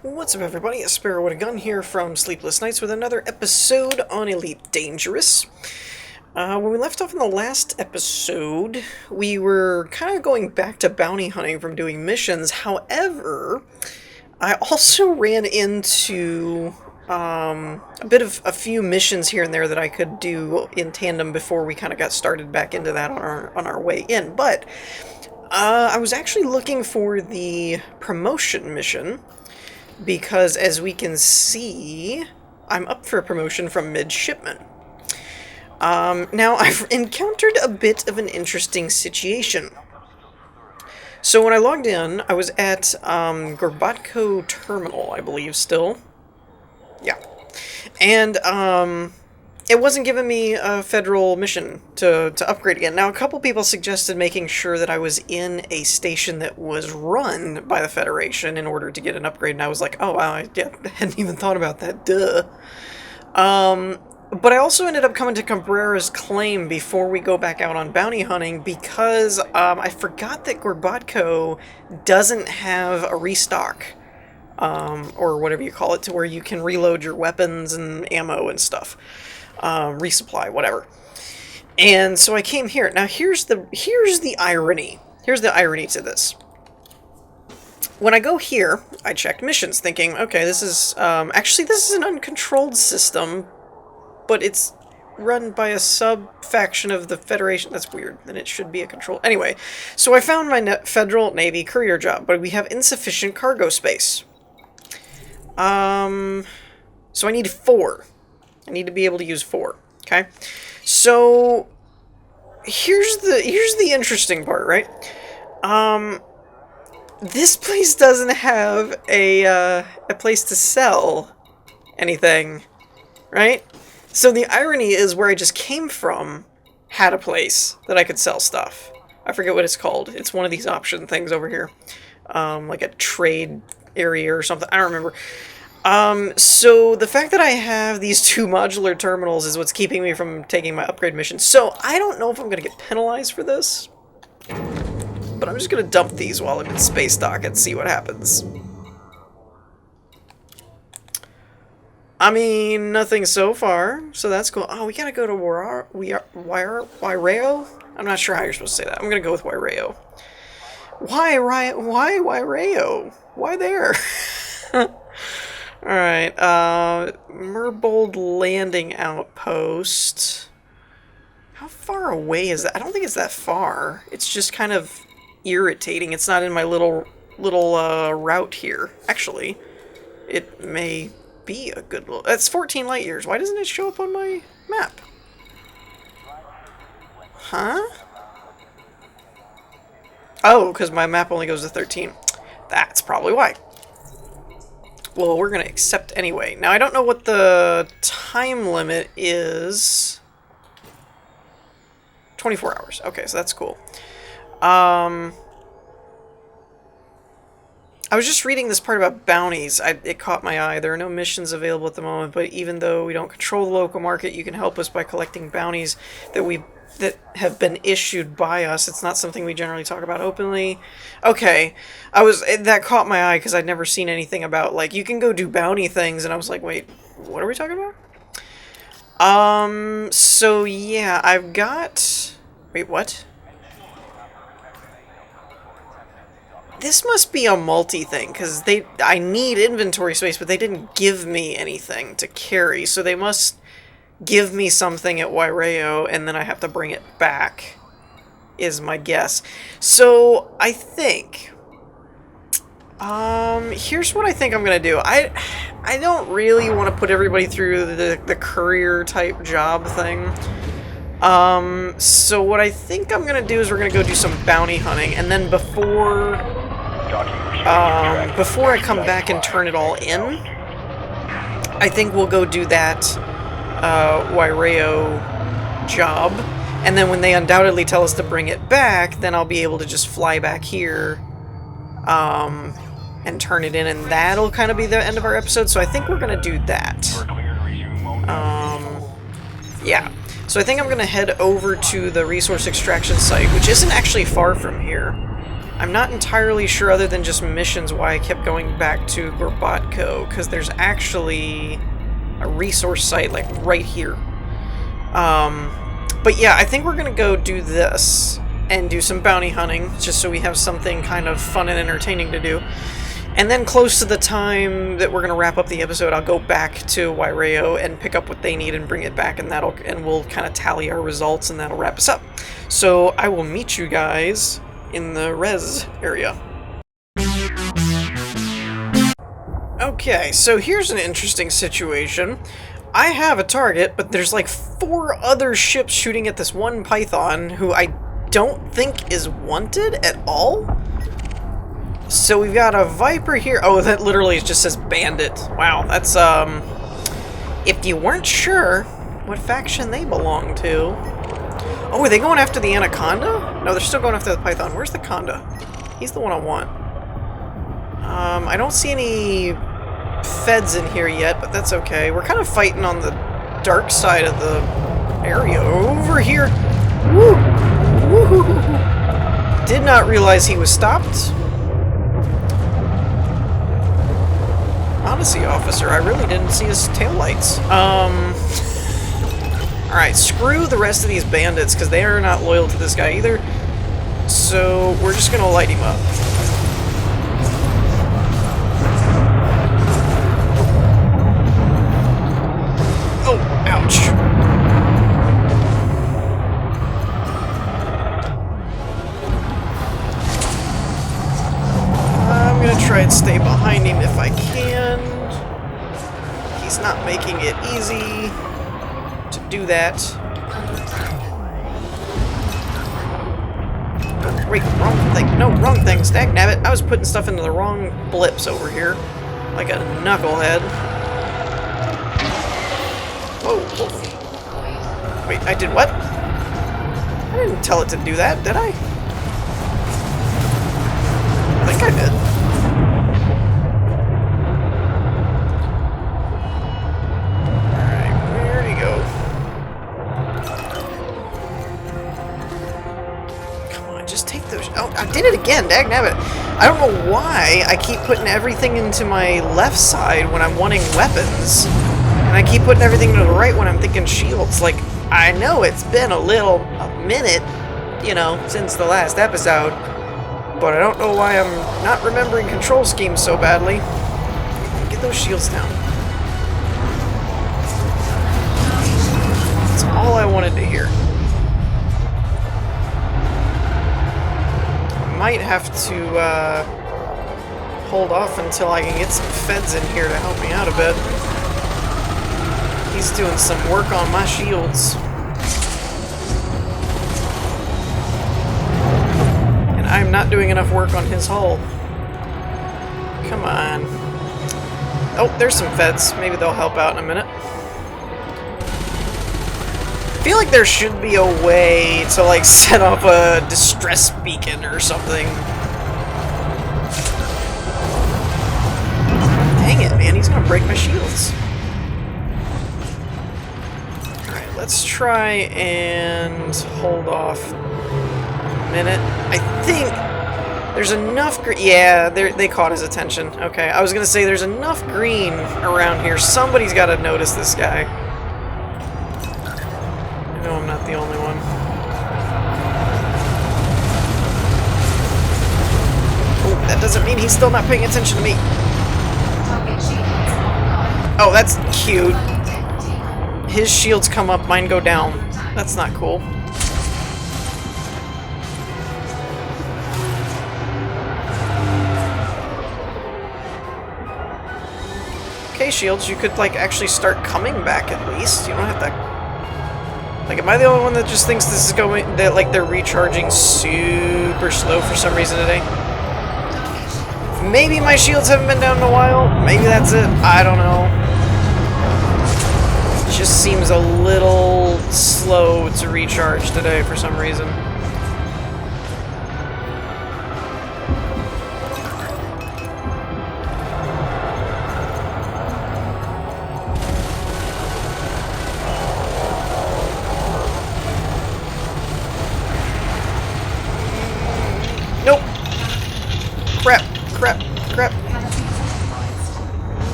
What's up, everybody? It's Sparrow with a Gun here from Sleepless Nights with another episode on Elite Dangerous. When we left off in the last episode, we were kind of going back to bounty hunting from doing missions. However, I also ran into a few missions here and there that I could do in tandem before we kind of got started back into that on our way in. But I was actually looking for the promotion mission, because as we can see, I'm up for a promotion from midshipman. Now, I've encountered a bit of an interesting situation. So when I logged in, I was at Gorbatko Terminal, I believe, still. Yeah. And it wasn't giving me a federal mission to upgrade again. Now, a couple people suggested making sure that I was in a station that was run by the Federation in order to get an upgrade, and I was like, oh, wow, I hadn't even thought about that, duh. But I also ended up coming to Cabrera's claim before we go back out on bounty hunting, because I forgot that Gorbatko doesn't have a restock, or whatever you call it, to where you can reload your weapons and ammo and stuff. Resupply, whatever. And so I came here. Now here's the irony. Here's the irony to this. When I go here, I checked missions, thinking, okay, this is actually this is an uncontrolled system, but it's run by a sub-faction of the Federation. That's weird. Then it should be a control. Anyway, so I found my Federal Navy courier job, but we have insufficient cargo space. So I need 4. I need to be able to use 4. Okay, so here's the interesting part, right? This place doesn't have a place to sell anything, right? So the irony is, where I just came from had a place that I could sell stuff. I forget what it's called. It's one of these option things over here, like a trade area or something. I don't remember. So the fact that I have these 2 modular terminals is what's keeping me from taking my upgrade mission. So I don't know if I'm going to get penalized for this, but I'm just going to dump these while I'm in space dock and see what happens. I mean, nothing so far, so that's cool. Oh, we gotta go to Waireo? I'm not sure how you're supposed to say that. I'm gonna go with Waireo. Why Waireo? Why there? Alright, Merbold Landing Outpost. How far away is that? I don't think it's that far. It's just kind of irritating. It's not in my little route here. Actually, it may be a good little... That's 14 light years. Why doesn't it show up on my map? Huh? Oh, because my map only goes to 13. That's probably why. Well, we're going to accept anyway. Now, I don't know what the time limit is. 24 hours. Okay, so that's cool. I was just reading this part about bounties. It caught my eye. There are no missions available at the moment, but even though we don't control the local market, you can help us by collecting bounties that have been issued by us. It's not something we generally talk about openly. Okay, that caught my eye because I'd never seen anything about, like, you can go do bounty things, and I was like, wait, what are we talking about? So yeah, I've got... Wait, what? This must be a multi thing, because I need inventory space, but they didn't give me anything to carry, so they must give me something at Waireo, and then I have to bring it back, is my guess. So, I think... here's what I think I'm gonna do. I don't really want to put everybody through the courier-type job thing. So what I think I'm gonna do is we're gonna go do some bounty hunting, and then before I come back and turn it all in, I think we'll go do that Waireo job, and then when they undoubtedly tell us to bring it back, then I'll be able to just fly back here and turn it in, and that'll kind of be the end of our episode. So I think we're gonna do that. Yeah. So I think I'm gonna head over to the resource extraction site, which isn't actually far from here. I'm not entirely sure, other than just missions, why I kept going back to Gorbatko, because there's actually a resource site, like, right here. But yeah, I think we're gonna go do this and do some bounty hunting, just so we have something kind of fun and entertaining to do. And then close to the time that we're gonna wrap up the episode, I'll go back to Waireo and pick up what they need and bring it back, and we'll kind of tally our results, and that'll wrap us up. So I will meet you guys in the res area. Okay, so here's an interesting situation. I have a target, but there's like 4 other ships shooting at this one Python who I don't think is wanted at all. So we've got a Viper here. Oh, that literally just says Bandit. Wow, that's, if you weren't sure what faction they belong to. Oh, are they going after the Anaconda? No, they're still going after the Python. Where's the Conda? He's the one I want. I don't see any feds in here yet, but that's okay. We're kind of fighting on the dark side of the area. Over here. Woo! Woo! Did not realize he was stopped. Odyssey officer, I really didn't see his taillights. Alright, screw the rest of these bandits, because they are not loyal to this guy either. So, we're just gonna light him up. Oh, ouch. I'm gonna try and stay behind him if I can. He's not making it easy to do that. Oh, wait, wrong thing. No, wrong thing. Dagnabbit. I was putting stuff into the wrong blips over here. Like a knucklehead. Whoa, whoa. Wait, I did what? I didn't tell it to do that, did I? I think I did. Alright, where'd he go? Come on, just take those. Oh, I did it again, dagnabbit. I don't know why I keep putting everything into my left side when I'm wanting weapons. And I keep putting everything to the right when I'm thinking shields. Like, I know it's been a minute, you know, since the last episode. But I don't know why I'm not remembering control schemes so badly. Get those shields down. That's all I wanted to hear. I might have to hold off until I can get some feds in here to help me out a bit. He's doing some work on my shields. And I'm not doing enough work on his hull. Come on. Oh, there's some feds. Maybe they'll help out in a minute. I feel like there should be a way to, like, set up a distress beacon or something. Dang it, man. He's gonna break my shields. Let's try and hold off a minute. I think there's enough yeah, they caught his attention. Okay, I was gonna say there's enough green around here. Somebody's got to notice this guy. I know I'm not the only one. Oh, that doesn't mean he's still not paying attention to me. Oh, that's cute. His shields come up, mine go down. That's not cool. Okay, shields, you could, like, actually start coming back at least. You don't have to... Like, am I the only one that just thinks this is going... that, like, they're recharging super slow for some reason today? Maybe my shields haven't been down in a while. Maybe that's it. I don't know. Just seems a little slow to recharge today for some reason. Nope. crap, crap.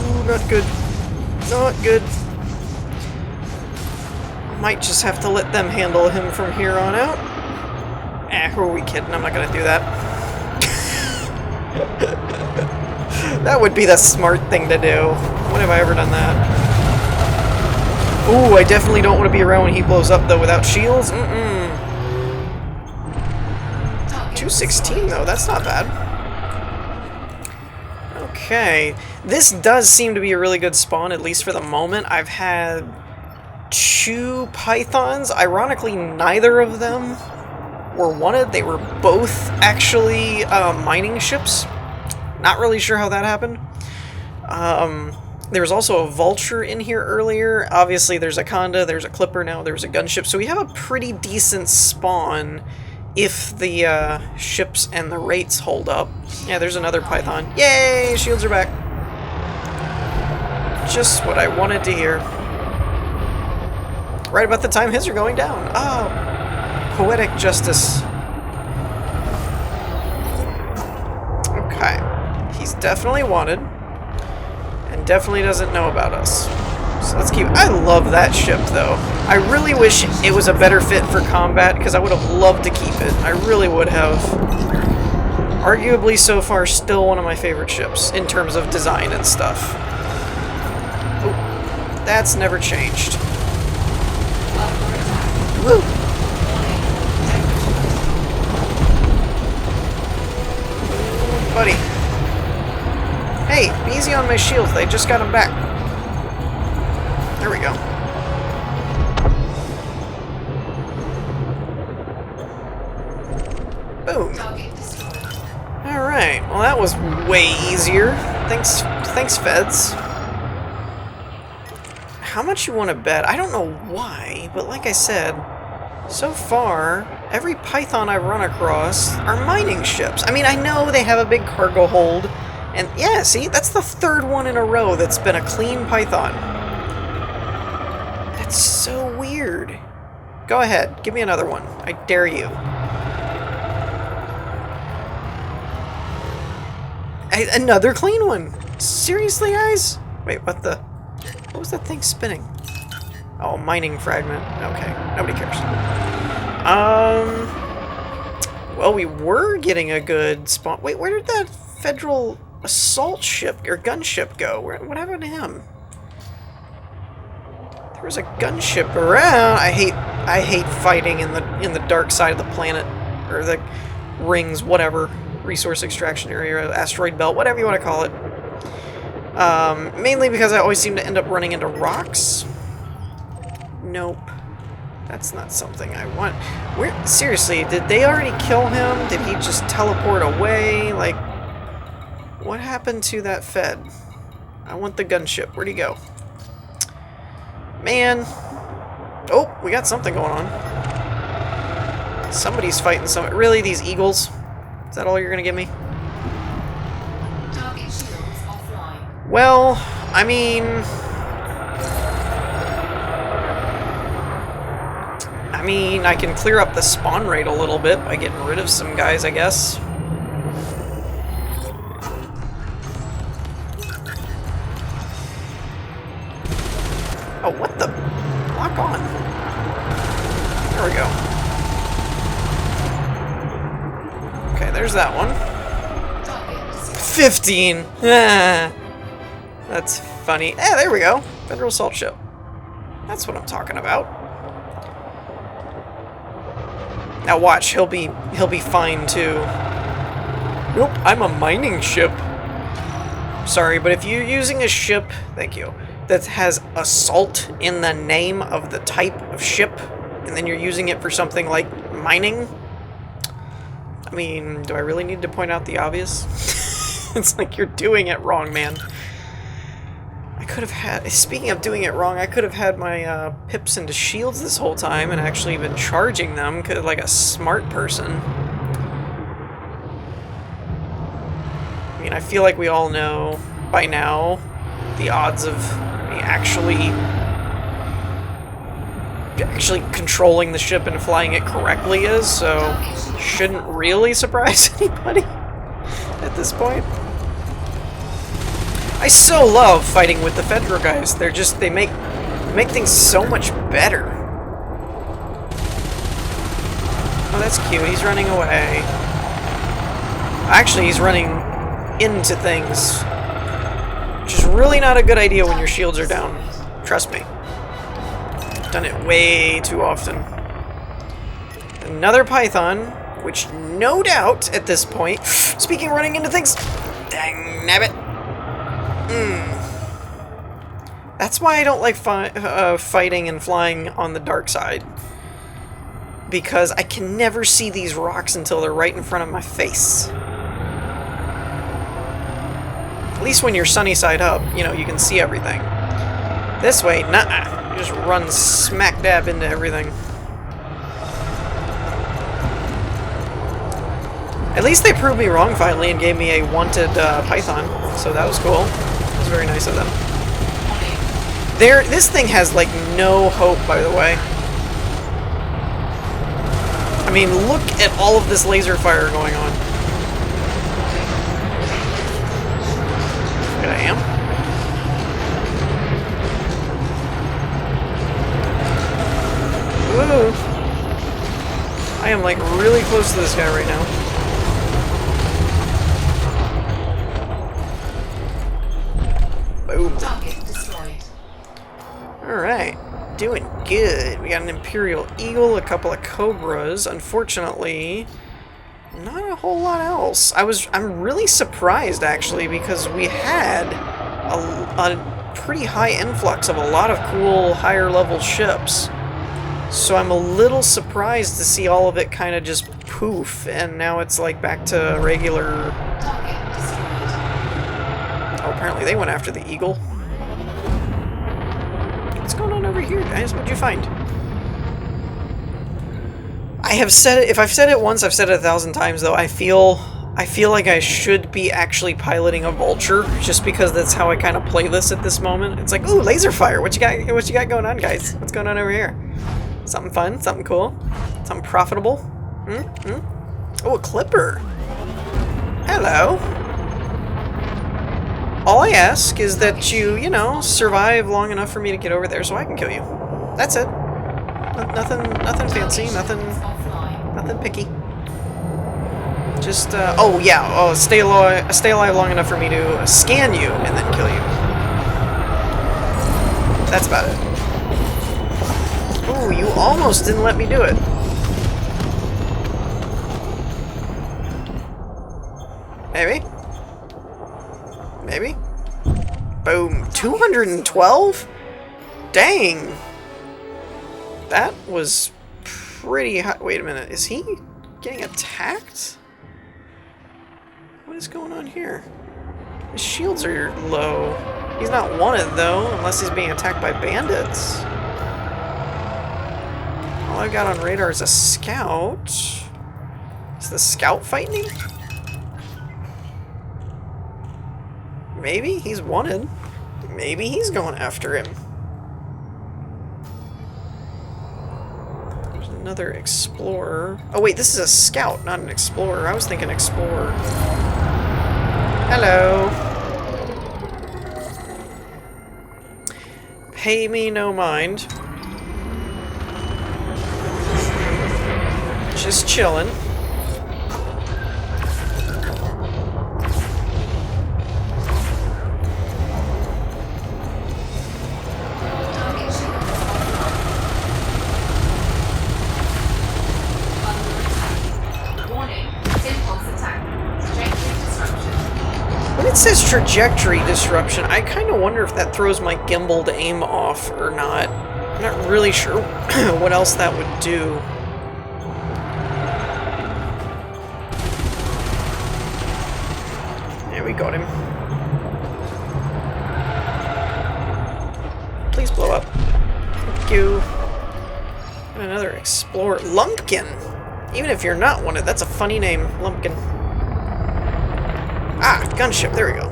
Ooh, not good. Not good. Might just have to let them handle him from here on out. Who are we kidding? I'm not gonna do that. That would be the smart thing to do. When have I ever done that? Ooh, I definitely don't want to be around when he blows up, though, without shields. 216, though. That's not bad. Okay. This does seem to be a really good spawn, at least for the moment. I've had 2 pythons. Ironically, neither of them were wanted. They were both actually mining ships. Not really sure how that happened. There was also a vulture in here earlier. Obviously, there's a conda, there's a clipper now, there's a gunship. So we have a pretty decent spawn if the ships and the rates hold up. Yeah, there's another python. Yay! Shields are back. Just what I wanted to hear. Right about the time his are going down. Oh, poetic justice. Okay. He's definitely wanted. And definitely doesn't know about us. So let's keep... I love that ship, though. I really wish it was a better fit for combat, because I would have loved to keep it. I really would have. Arguably, so far, still one of my favorite ships, in terms of design and stuff. Oh, that's never changed. Woo! Buddy. Hey, be easy on my shields. They just got them back. There we go. Boom. Alright, well that was way easier. Thanks, feds. How much you want to bet? I don't know why, but like I said, so far, every python I've run across are mining ships. I mean, I know they have a big cargo hold, and yeah, see, that's the 3rd one in a row that's been a clean python. That's so weird. Go ahead, give me another one. I dare you. Another clean one. Seriously, guys? Wait, what was that thing spinning? Oh, mining fragment. Okay, nobody cares. Well, we were getting a good spawn. Wait, where did that federal assault ship or gunship go? What happened to him? There was a gunship around. I hate fighting in the dark side of the planet, or the rings, whatever, resource extraction area, asteroid belt, whatever you want to call it. Mainly because I always seem to end up running into rocks. Nope. That's not something I want. Seriously, did they already kill him? Did he just teleport away? Like, what happened to that Fed? I want the gunship. Where'd he go? Man. Oh, we got something going on. Somebody's fighting some... Really, these eagles? Is that all you're gonna give me? Well, I mean... I can clear up the spawn rate a little bit by getting rid of some guys, I guess. Oh, what the? Lock on. There we go. Okay, there's that one. 15! Ah, that's funny. Eh, there we go. Federal assault ship. That's what I'm talking about. Now watch, he'll be fine too. Nope, I'm a mining ship. Sorry, but if you're using a ship, thank you, that has assault in the name of the type of ship, and then you're using it for something like mining, I mean, do I really need to point out the obvious? It's like you're doing it wrong, man. I could have had, speaking of doing it wrong, I could have had my pips into shields this whole time and actually been charging them like a smart person. I mean, I feel like we all know by now the odds of me actually controlling the ship and flying it correctly is, so shouldn't really surprise anybody at this point. I so love fighting with the Fedra guys. They make things so much better. Oh, that's cute. He's running away. Actually, he's running into things, which is really not a good idea when your shields are down. Trust me. Done it way too often. Another Python, which no doubt at this point... Speaking of running into things... Dang nabbit. That's why I don't like fighting and flying on the dark side. Because I can never see these rocks until they're right in front of my face. At least when you're sunny side up, you know, you can see everything. This way, nuh-uh. You just run smack dab into everything. At least they proved me wrong finally and gave me a wanted Python, so that was cool. It was very nice of them. This thing has, like, no hope, by the way. I mean, look at all of this laser fire going on. Good I am. Ooh. I am, like, really close to this guy right now. Boom. Alright. Doing good. We got an Imperial Eagle, a couple of Cobras. Unfortunately, not a whole lot else. I'm really surprised, actually, because we had a pretty high influx of a lot of cool higher level ships. So I'm a little surprised to see all of it kind of just poof, and now it's like back to regular... Oh, apparently they went after the Eagle. What's going on over here, guys? What'd you find? I have said it, if I've said it once, I've said it 1,000 times, though. I feel like I should be actually piloting a Vulture, just because that's how I kind of play this at this moment. It's like, ooh, laser fire! What you got going on, guys? What's going on over here? Something fun? Something cool? Something profitable? Oh, a Clipper! Hello! All I ask is that you know, survive long enough for me to get over there so I can kill you. That's it. Nothing fancy, nothing picky. Just, oh yeah, stay alive long enough for me to scan you and then kill you. That's about it. Ooh, you almost didn't let me do it. Maybe? Maybe? Boom. 212? Dang. That was pretty high. Wait a minute. Is he getting attacked? What is going on here? His shields are low. He's not wanted, though, unless he's being attacked by bandits. All I've got on radar is a scout. Is the scout fighting him? Maybe he's wanted. Maybe he's going after him. There's another explorer. Oh wait, this is a scout, not an explorer. I was thinking explorer. Hello. Pay me no mind. Just chilling. When it says trajectory disruption, I kind of wonder if that throws my gimbal to aim off or not. I'm not really sure what else that would do. There, we got him. Please blow up. Thank you. And another explorer. Lumpkin! Even if you're not wanted, that's a funny name. Lumpkin. Ah, gunship. There we go.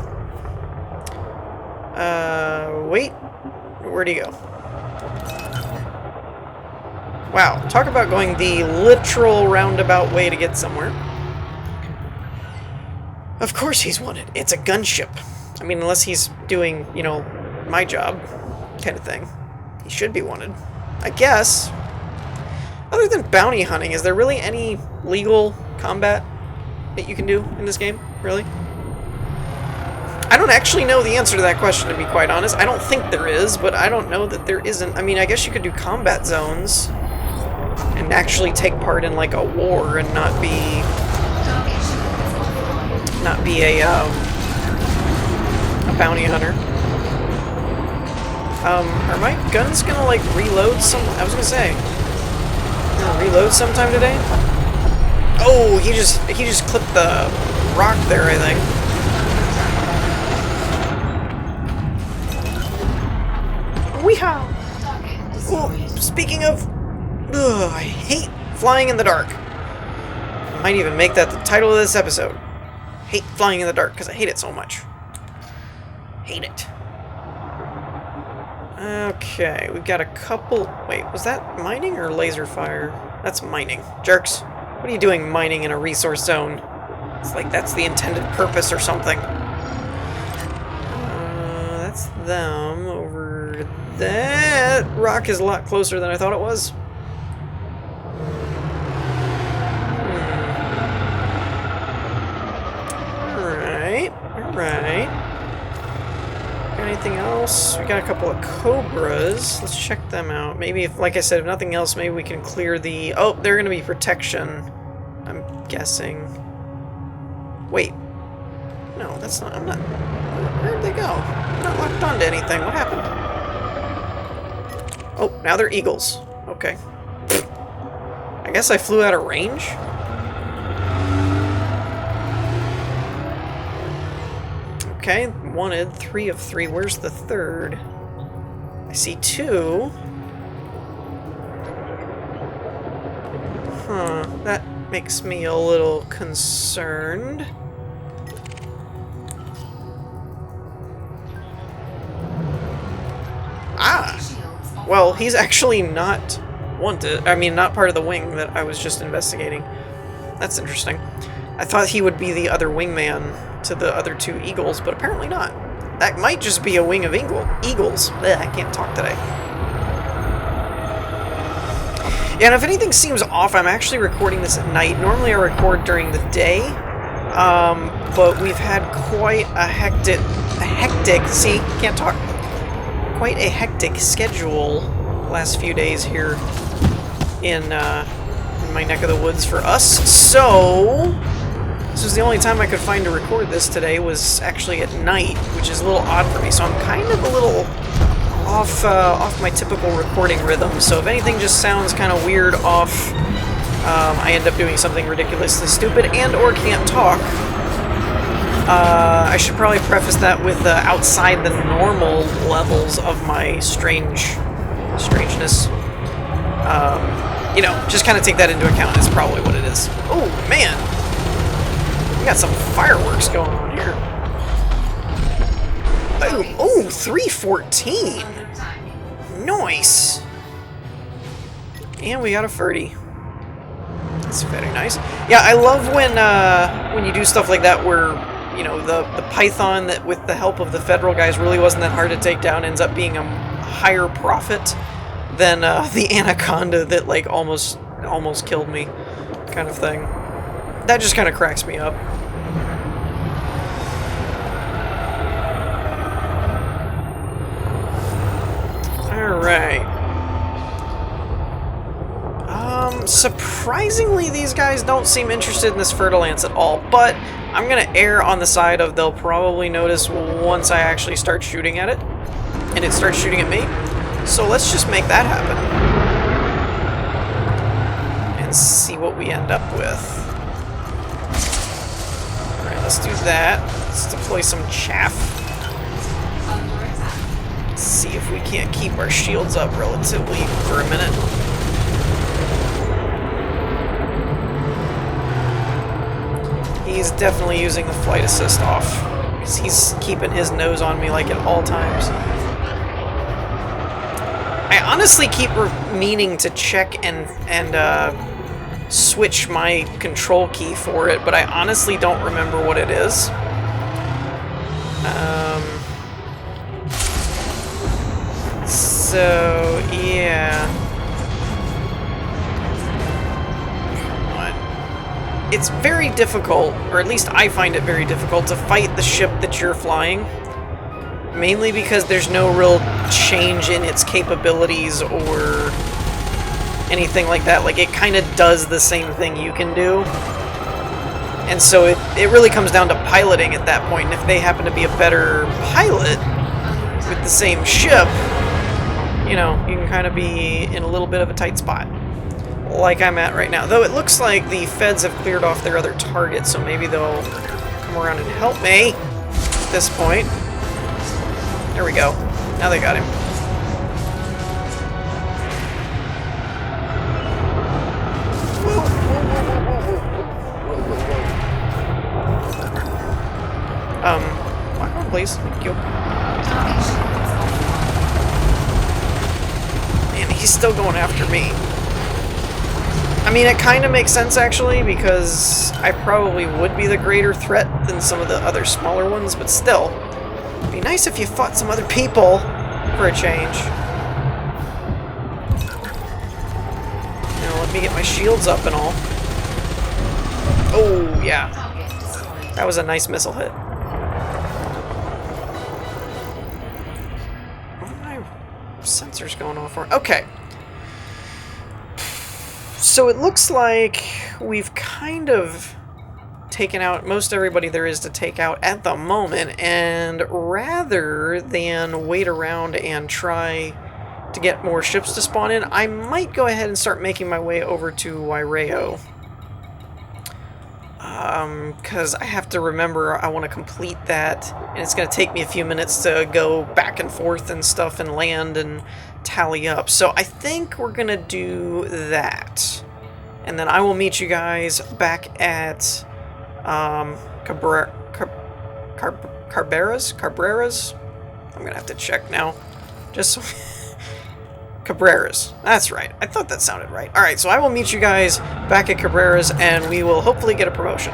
Wait. Where'd he go? Wow. Talk about going the literal roundabout way to get somewhere. Of course he's wanted. It's a gunship. I mean, unless he's doing, you know, my job kind of thing. He should be wanted. I guess. Other than bounty hunting, is there really any legal combat that you can do in this game? Really? I don't actually know the answer to that question, to be quite honest. I don't think there is, but I don't know that there isn't. I mean, I guess you could do combat zones and actually take part in, like, a war and not be a bounty hunter. Are my guns gonna, like, reload some... I was gonna say... Gonna reload sometime today? Oh, he just clipped the rock there, I think. Weehaw! Oh, speaking of... Ugh, I hate flying in the dark. I might even make that the title of this episode. Hate flying in the dark, because I hate it so much. Hate it. Okay, we've got a couple... Wait, was that mining or laser fire? That's mining. Jerks. What are you doing mining in a resource zone? It's like that's the intended purpose or something. That's them over... That rock is a lot closer than I thought it was. Alright. Got anything else? We got a couple of cobras. Let's check them out. Maybe, if, like I said, if nothing else, maybe we can clear the... Oh, they're gonna be protection, I'm guessing. Wait. No, that's not... I'm not... Where'd they go? I'm not locked onto anything. What happened? Oh, now they're eagles. Okay. I guess I flew out of range? Okay, wanted 3 of 3. Where's the third? I see 2. Huh, that makes me a little concerned. Ah! Well, he's actually not wanted. I mean, not part of the wing that I was just investigating. That's interesting. I thought he would be the other wingman to the other 2 eagles, but apparently not. That might just be a wing of eagles. Ugh, I can't talk today. Yeah, and if anything seems off, I'm actually recording this at night. Normally I record during the day, but we've had quite a hectic, see, can't talk, quite a hectic schedule last few days here in my neck of the woods for us, so this was the only time I could find to record this today was actually at night, which is a little odd for me, so I'm kind of a little off my typical recording rhythm, so if anything just sounds kind of weird off, I end up doing something ridiculously stupid and or can't talk. I should probably preface that with outside the normal levels of my strangeness. You know, just kind of take that into account is probably what it is. Oh, man! We got some fireworks going on here. Oh, 314! Nice! And we got a 30. That's very nice. Yeah, I love when you do stuff like that where, you know, the python that with the help of the federal guys really wasn't that hard to take down ends up being a higher profit than the anaconda that like almost killed me, kind of thing. That just kind of cracks me up. Alright. Surprisingly, these guys don't seem interested in this fertile ants at all, but I'm gonna err on the side of they'll probably notice once I actually start shooting at it, and it starts shooting at me. So let's just make that happen. And see what we end up with. Alright, let's do that. Let's deploy some chaff. Let's see if we can't keep our shields up relatively for a minute. He's definitely using the flight assist off, because he's keeping his nose on me like at all times. I honestly keep meaning to check and switch my control key for it, but I honestly don't remember what it is. So, yeah. It's very difficult, or at least I find it very difficult, to fight the ship that you're flying. Mainly because there's no real change in its capabilities or anything like that. Like, it kind of does the same thing you can do. And so it really comes down to piloting at that point. And if they happen to be a better pilot with the same ship, you know, you can kind of be in a little bit of a tight spot. Like I'm at right now. Though it looks like the feds have cleared off their other targets, so maybe they'll come around and help me at this point. There we go. Now they got him. Walk on, please. Thank you. Man, he's still going after me. I mean, it kind of makes sense, actually, because I probably would be the greater threat than some of the other smaller ones, but still. It'd be nice if you fought some other people for a change. You know, let me get my shields up and all. Oh, yeah. That was a nice missile hit. What are my sensors going off for? Okay. So it looks like we've kind of taken out most everybody there is to take out at the moment, and rather than wait around and try to get more ships to spawn in, I might go ahead and start making my way over to Waireo. Because I have to remember I want to complete that, and it's going to take me a few minutes to go back and forth and stuff and land and tally up. So I think we're going to do that. And then I will meet you guys back at Cabrera's? I'm going to have to check now. Just so... Cabrera's. That's right. I thought that sounded right. Alright, so I will meet you guys back at Cabrera's, and we will hopefully get a promotion.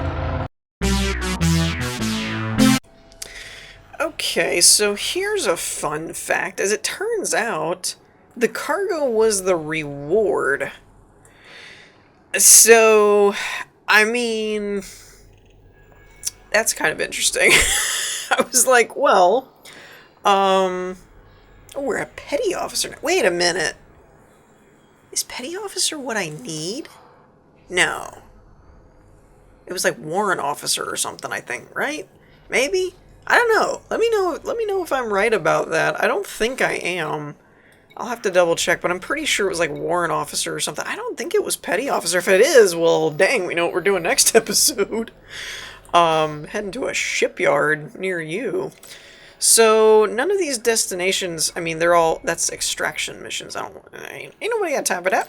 Okay, so here's a fun fact. As it turns out, the cargo was the reward. So, I mean, that's kind of interesting. I was like, well, oh, we're a petty officer now. Wait a minute. Is petty officer what I need? No. It was like warrant officer or something, I think, right? Maybe? I don't know. Let me know if I'm right about that. I don't think I am. I'll have to double check, but I'm pretty sure it was like warrant officer or something. I don't think it was petty officer. If it is, well, dang, we know what we're doing next episode. Heading to a shipyard near you. So, none of these destinations, I mean, they're all, that's extraction missions. Ain't nobody got time for that.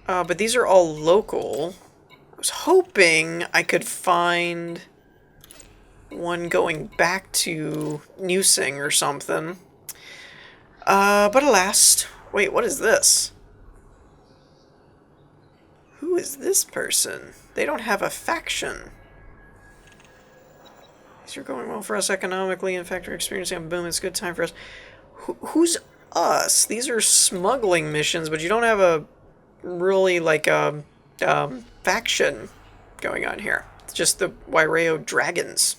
But these are all local. I was hoping I could find one going back to Newsing or something. But alas, wait, what is this? Who is this person? They don't have a faction. These are going well for us economically. In fact, we're experiencing a boom. It's a good time for us. Who's us? These are smuggling missions, but you don't have a really, like, a faction going on here. It's just the Waireo Dragons.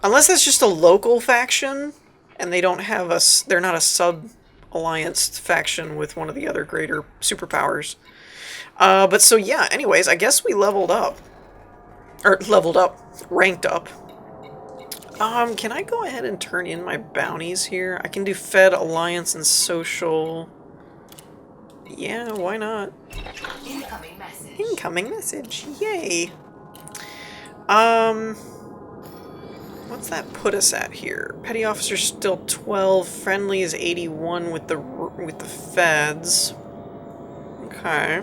Unless that's just a local faction, and they don't have a, they're not a sub-alliance faction with one of the other greater superpowers. But so yeah, anyways, I guess we leveled up. Or leveled up, ranked up. Can I go ahead and turn in my bounties here? I can do Fed, Alliance, and Social. Yeah, why not? Incoming message. Incoming message, yay! What's that put us at here? Petty officer's still 12, friendly is 81 with the Feds. Okay.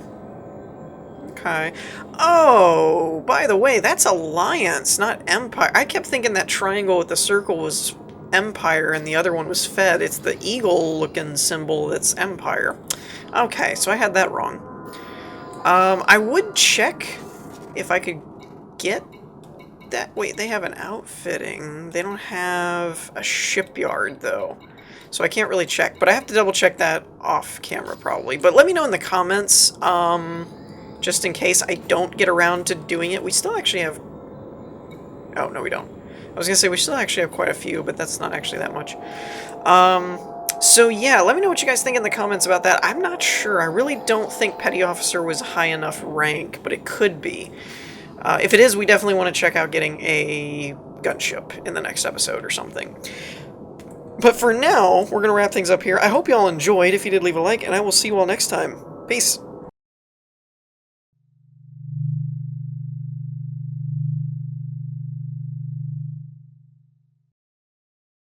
Okay. Oh, by the way, that's Alliance, not Empire. I kept thinking that triangle with the circle was Empire and the other one was Fed. It's the eagle-looking symbol that's Empire. Okay, so I had that wrong. I would check if I could get that... Wait, they have an outfitting. They don't have a shipyard, though. So I can't really check, but I have to double check that off camera, probably. But let me know in the comments, just in case I don't get around to doing it. We still actually have... Oh, no, we don't. I was gonna say we still actually have quite a few, but that's not actually that much. So yeah, let me know what you guys think in the comments about that. I'm not sure. I really don't think Petty Officer was high enough rank, but it could be. If it is, we definitely want to check out getting a gunship in the next episode or something. But for now, we're going to wrap things up here. I hope you all enjoyed. If you did, leave a like, and I will see you all next time. Peace.